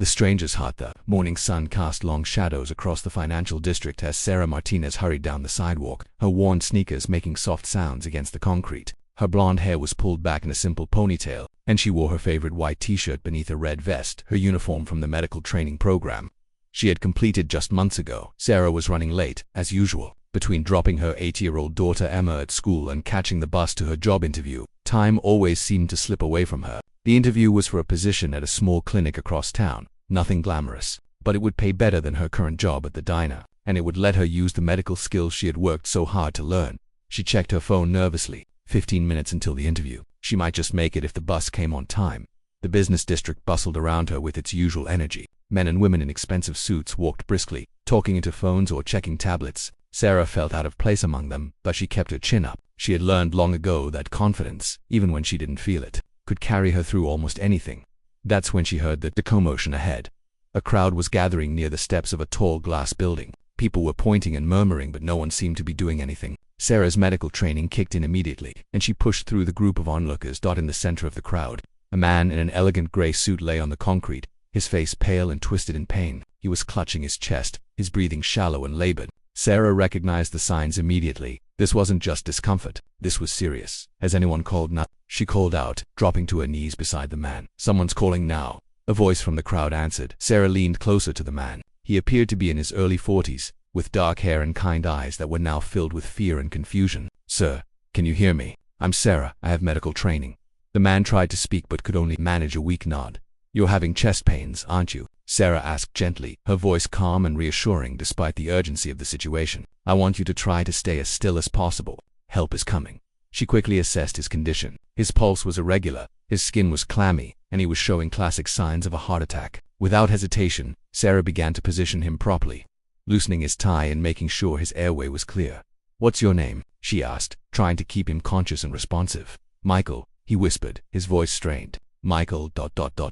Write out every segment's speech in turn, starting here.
The stranger's heart. The morning sun cast long shadows across the financial district as Sarah Martinez hurried down the sidewalk, her worn sneakers making soft sounds against the concrete. Her blonde hair was pulled back in a simple ponytail, and she wore her favorite white t-shirt beneath a red vest, her uniform from the medical training program she had completed just months ago. Sarah was running late, as usual. Between dropping her 8-year-old daughter Emma at school and catching the bus to her job interview, time always seemed to slip away from her. The interview was for a position at a small clinic across town. Nothing glamorous, but it would pay better than her current job at the diner, and it would let her use the medical skills she had worked so hard to learn. She checked her phone nervously. 15 minutes until the interview. She might just make it if the bus came on time. The business district bustled around her with its usual energy. Men and women in expensive suits walked briskly, talking into phones or checking tablets. Sarah felt out of place among them, but she kept her chin up. She had learned long ago that confidence, even when she didn't feel it, could carry her through almost anything. That's when she heard the commotion ahead. A crowd was gathering near the steps of a tall glass building. People were pointing and murmuring, but no one seemed to be doing anything. Sarah's medical training kicked in immediately, and she pushed through the group of onlookers in the center of the crowd. A man in an elegant gray suit lay on the concrete, his face pale and twisted in pain. He was clutching his chest, his breathing shallow and labored. Sarah recognized the signs immediately. This wasn't just discomfort. This was serious. "Has anyone called now?" she called out, dropping to her knees beside the man. "Someone's calling now," a voice from the crowd answered. Sarah leaned closer to the man. He appeared to be in his early 40s, with dark hair and kind eyes that were now filled with fear and confusion. "Sir, can you hear me? I'm Sarah. I have medical training." The man tried to speak but could only manage a weak nod. "You're having chest pains, aren't you?" Sarah asked gently, her voice calm and reassuring despite the urgency of the situation. "I want you to try to stay as still as possible. Help is coming." She quickly assessed his condition. His pulse was irregular, his skin was clammy, and he was showing classic signs of a heart attack. Without hesitation, Sarah began to position him properly, loosening his tie and making sure his airway was clear. "What's your name?" she asked, trying to keep him conscious and responsive. "Michael," he whispered, his voice strained. "Michael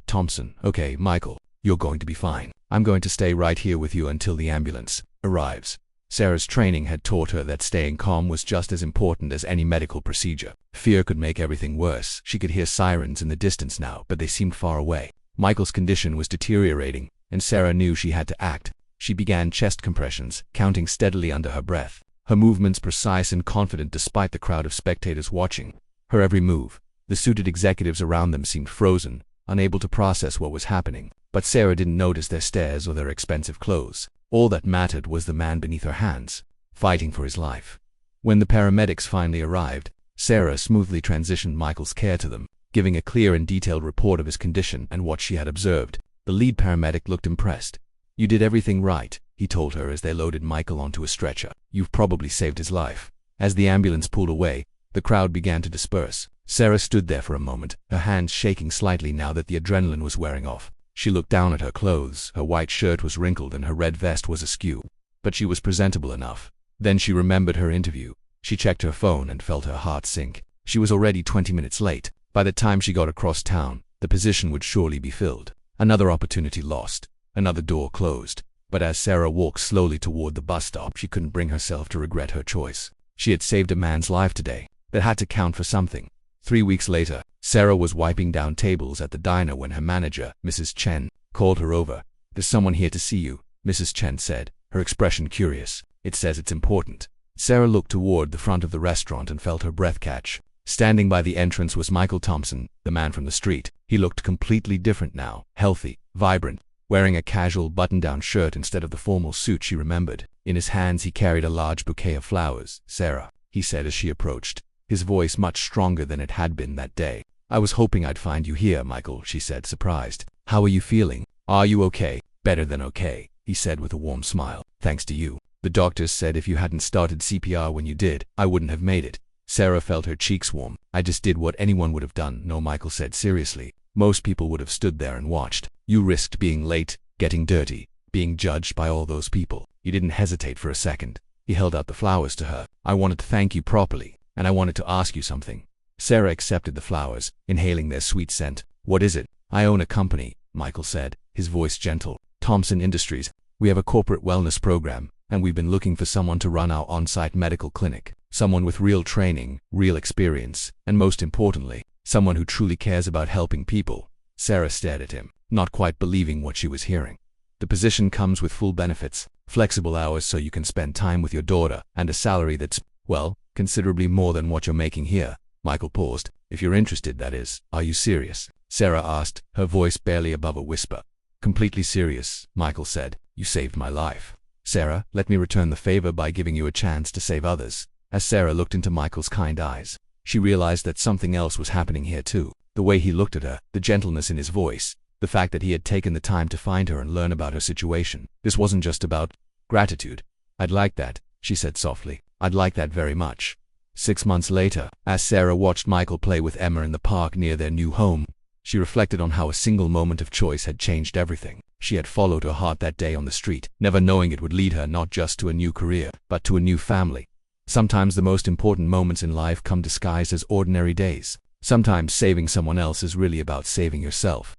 Thompson. Okay, Michael, you're going to be fine. I'm going to stay right here with you until the ambulance arrives." Sarah's training had taught her that staying calm was just as important as any medical procedure. Fear could make everything worse. She could hear sirens in the distance now, but they seemed far away. Michael's condition was deteriorating, and Sarah knew she had to act. She began chest compressions, counting steadily under her breath, her movements precise and confident despite the crowd of spectators watching her every move. The suited executives around them seemed frozen, unable to process what was happening. But Sarah didn't notice their stares or their expensive clothes. All that mattered was the man beneath her hands, fighting for his life. When the paramedics finally arrived, Sarah smoothly transitioned Michael's care to them, giving a clear and detailed report of his condition and what she had observed. The lead paramedic looked impressed. "You did everything right," he told her as they loaded Michael onto a stretcher. "You've probably saved his life." As the ambulance pulled away, the crowd began to disperse. Sarah stood there for a moment, her hands shaking slightly now that the adrenaline was wearing off. She looked down at her clothes. Her white shirt was wrinkled and her red vest was askew, but she was presentable enough. Then she remembered her interview. She checked her phone and felt her heart sink. She was already 20 minutes late. By the time she got across town, the position would surely be filled. Another opportunity lost. Another door closed. But as Sarah walked slowly toward the bus stop, she couldn't bring herself to regret her choice. She had saved a man's life today. That had to count for something. 3 weeks later, Sarah was wiping down tables at the diner when her manager, Mrs. Chen, called her over. "There's someone here to see you," Mrs. Chen said, her expression curious. "It says it's important." Sarah looked toward the front of the restaurant and felt her breath catch. Standing by the entrance was Michael Thompson, the man from the street. He looked completely different now, healthy, vibrant, wearing a casual button-down shirt instead of the formal suit she remembered. In his hands he carried a large bouquet of flowers. "Sarah," he said as she approached, his voice much stronger than it had been that day. "I was hoping I'd find you here, Michael," she said, surprised. "How are you feeling?" "Are you okay?" "Better than okay," he said with a warm smile. "Thanks to you. The doctors said if you hadn't started CPR when you did, I wouldn't have made it." Sarah felt her cheeks warm. "I just did what anyone would have done." "No," Michael said seriously. "Most people would have stood there and watched. You risked being late, getting dirty, being judged by all those people. You didn't hesitate for a second." He held out the flowers to her. "I wanted to thank you properly, and I wanted to ask you something." Sarah accepted the flowers, inhaling their sweet scent. "What is it?" "I own a company," Michael said, his voice gentle. "Thompson Industries. We have a corporate wellness program, and we've been looking for someone to run our on-site medical clinic. Someone with real training, real experience, and most importantly, someone who truly cares about helping people." Sarah stared at him, not quite believing what she was hearing. The position comes with full benefits, flexible hours so you can spend time with your daughter, and a salary that's, well, considerably more than what you're making here. Michael paused. If you're interested, that is. Are you serious? Sarah asked, her voice barely above a whisper. Completely serious, Michael said. You saved my life. Sarah, let me return the favor by giving you a chance to save others. As Sarah looked into Michael's kind eyes, she realized that something else was happening here too. The way he looked at her, the gentleness in his voice, the fact that he had taken the time to find her and learn about her situation. This wasn't just about gratitude. I'd like that, she said softly. I'd like that very much. 6 months later, as Sarah watched Michael play with Emma in the park near their new home, she reflected on how a single moment of choice had changed everything. She had followed her heart that day on the street, never knowing it would lead her not just to a new career, but to a new family. Sometimes the most important moments in life come disguised as ordinary days. Sometimes saving someone else is really about saving yourself.